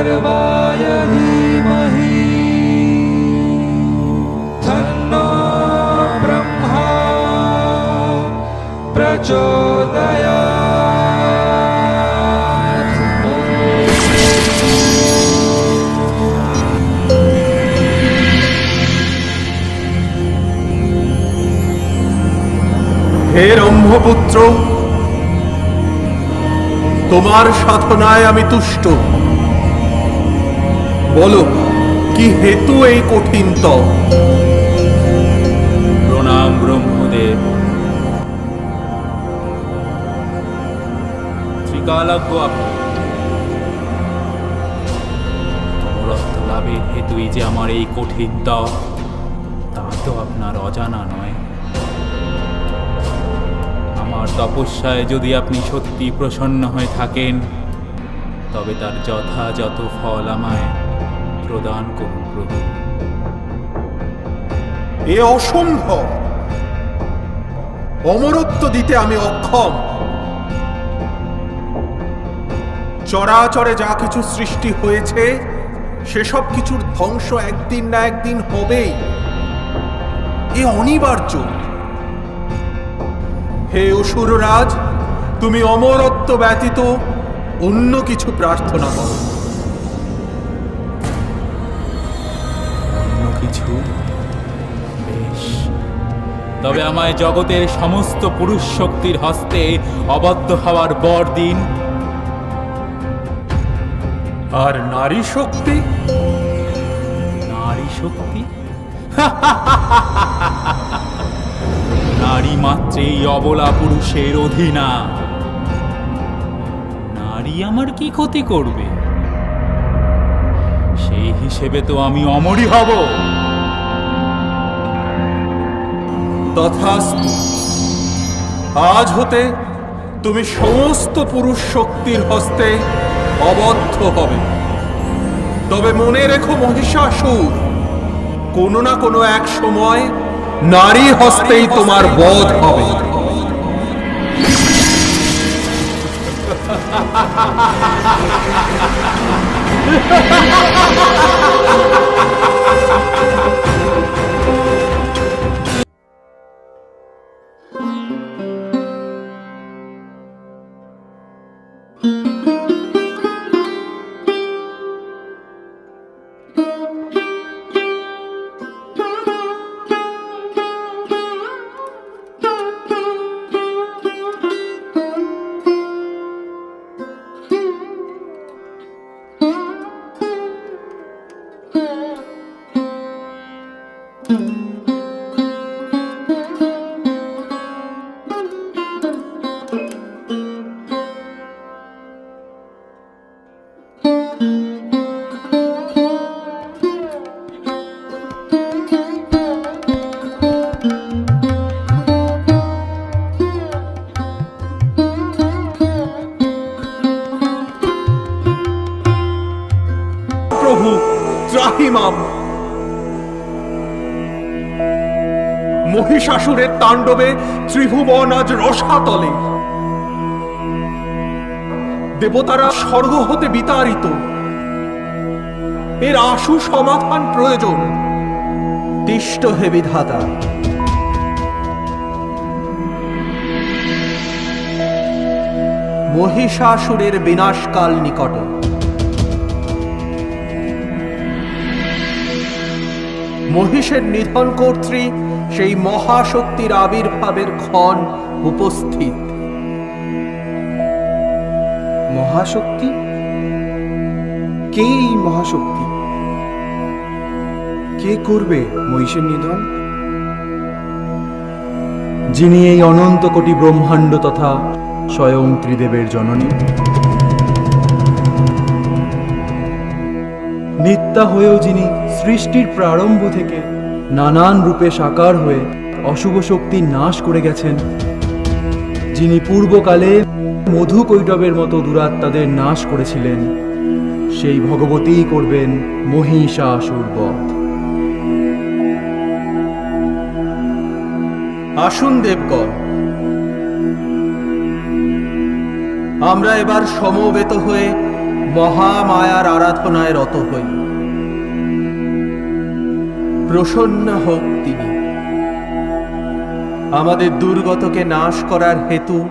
सर्वाय धीमहि तन्नो ब्रह्मा प्रचोदयात्। হে ব্রহ্মপুত্র, তোমার সাধনায় আমি তুষ্ট। বলো, কি হেতু এই কঠিন তপ? প্রণাম ব্রহ্মদেব। ত্রিকালজ্ঞ আপনি। অমরত্ব লাভের হেতুই যে আমার এই কঠিন তপ, তা তো আপনার অজানা নয়। আমার তপস্যায় যদি আপনি সত্যি প্রসন্ন হয়ে থাকেন, তবে তার যথাযথ ফল আমায় প্রদান করুন প্রভু। এ অসম্ভব। অমরত্ব দিতে আমি অক্ষম। চরাচরে যা কিছু সৃষ্টি হয়েছে, সেসব কিছুর ধ্বংস একদিন না একদিন হবেই। এ অনিবার্য। হে অসুররাজ, তুমি অমরত্ব ব্যতীত অন্য কিছু প্রার্থনা করো। অন্য কিছু? বেশ, তবে আমায় জগতের সমস্ত পুরুষ শক্তির হস্তে অবদ্ধ হওয়ার বর দিন। আর নারী শক্তি? নারী শক্তি? নারী মাত্রেই অবলা পুরুষের অধীনা। নারী আমার কি ক্ষতি করবে? সেই হিসেবে তো আমি অমরই হব। তথাস্তু। আজ হতে তুমি সমস্ত পুরুষ শক্তির হস্তে অবদ্ধ হবে। তবে মনে রেখো মহিষাসুর, কোনো না কোনো এক সময় নারী হস্তেই তোমার বধ হবে। প্রভু ত্রাহিমাম। মহিষাসুরের তাণ্ডবে ত্রিভুবন আজ রসাতলে। দেবতারা স্বর্গ হতে বিতাড়িত। এর আশু সমাধান প্রয়োজন। তিষ্ট হে বিধাতা। মহিষাসুরের বিনাশকাল নিকটে। মহিষের নিধন কর্ত্রী সেই মহাশক্তির আবির্ভাবের ক্ষণ উপস্থিত। মহাশক্তি? কে এই মহাশক্তি? কে করবে মহিষের নিধন? যিনি এই অনন্ত কোটি ব্রহ্মাণ্ড তথা স্বয়ং ত্রিদেবের জননী, নিত্যা হয়েও যিনি সৃষ্টির প্রারম্ভ থেকে নানান রূপে সাকার হয়ে অশুভ শক্তির নাশ করে গেছেন, যিনি পূর্বকালে মধু কৈটবের মতো দুরাত্মাদের নাশ করেছিলেন, সেই ভগবতীই করবেন মহিষাসুর বধ। আসুন দেবগণ, আমরা এবার সমবেত হয়ে মহামায়ার আরাধনায় রত হই। প্রসন্ন হোক তিনি। আমাদের দুর্গতকে নাশ করার হেতু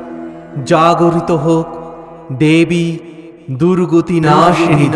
জাগরিত হোক দেবী দুর্গতি নাশিনী।